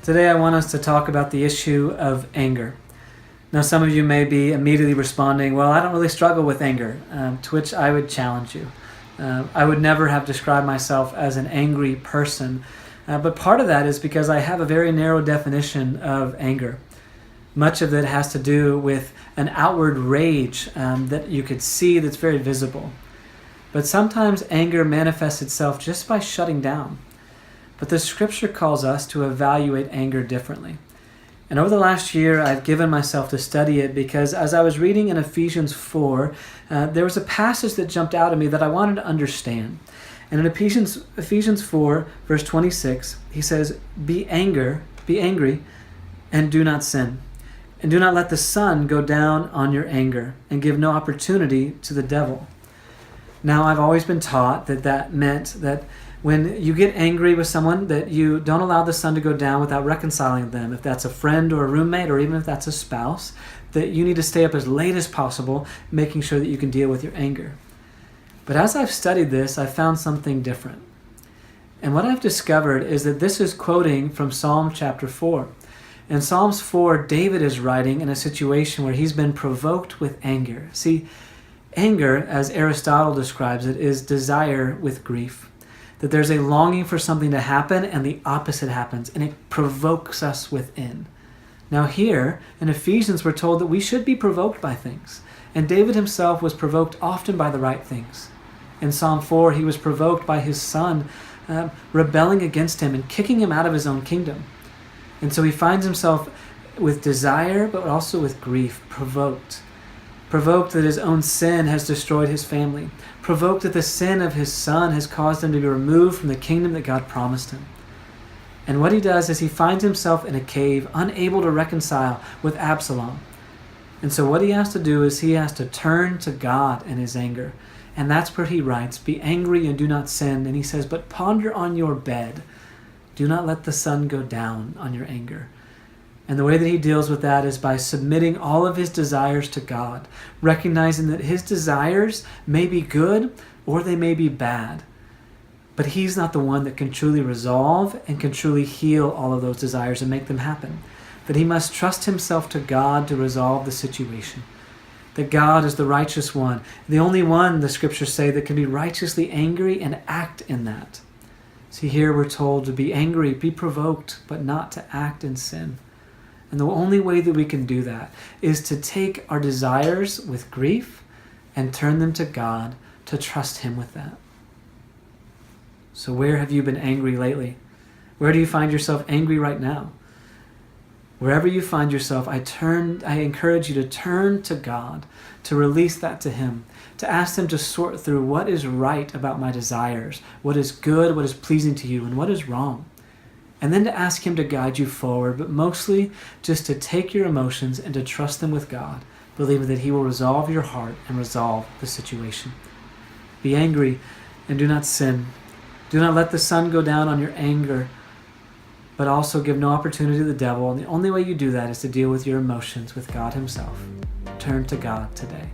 Today I want us to talk about the issue of anger. Now some of you may be immediately responding, well, I don't really struggle with anger, to which I would challenge you. I would never have described myself as an angry person, but part of that is because I have a very narrow definition of anger. Much of it has to do with an outward rage that you could see that's very visible. But sometimes anger manifests itself just by shutting down. But the scripture calls us to evaluate anger differently. And over the last year, I've given myself to study it because as I was reading in Ephesians 4, there was a passage that jumped out at me that I wanted to understand. And in Ephesians 4, verse 26, he says, Be angry, and do not sin. And do not let the sun go down on your anger, and give no opportunity to the devil. Now, I've always been taught that meant that when you get angry with someone, that you don't allow the sun to go down without reconciling them. If that's a friend or a roommate, or even if that's a spouse, that you need to stay up as late as possible, making sure that you can deal with your anger. But as I've studied this, I've found something different. And what I've discovered is that this is quoting from Psalm chapter 4. In Psalms 4, David is writing in a situation where he's been provoked with anger. See, anger, as Aristotle describes it, is desire with grief. That there's a longing for something to happen and the opposite happens, and it provokes us within. Now here, in Ephesians, we're told that we should be provoked by things. And David himself was provoked often by the right things. In Psalm 4, he was provoked by his son rebelling against him and kicking him out of his own kingdom. And so he finds himself with desire, but also with grief, provoked. Provoked that his own sin has destroyed his family. Provoked that the sin of his son has caused him to be removed from the kingdom that God promised him. And what he does is he finds himself in a cave, unable to reconcile with Absalom. And so what he has to do is he has to turn to God in his anger. And that's where he writes, Be angry and do not sin. And he says, But ponder on your bed. Do not let the sun go down on your anger. And the way that he deals with that is by submitting all of his desires to God, recognizing that his desires may be good or they may be bad. But he's not the one that can truly resolve and can truly heal all of those desires and make them happen. That he must trust himself to God to resolve the situation. That God is the righteous one, the only one, the scriptures say, that can be righteously angry and act in that. See, here we're told to be angry, be provoked, but not to act in sin. And the only way that we can do that is to take our desires with grief and turn them to God, to trust him with that. So where have you been angry lately? Where do you find yourself angry right now? Wherever you find yourself, I encourage you to turn to God, to release that to him, to ask him to sort through what is right about my desires, what is good, what is pleasing to you, and what is wrong. And then to ask him to guide you forward, but mostly just to take your emotions and to trust them with God, believing that he will resolve your heart and resolve the situation. Be angry and do not sin. Do not let the sun go down on your anger, but also give no opportunity to the devil. And the only way you do that is to deal with your emotions with God himself. Turn to God today.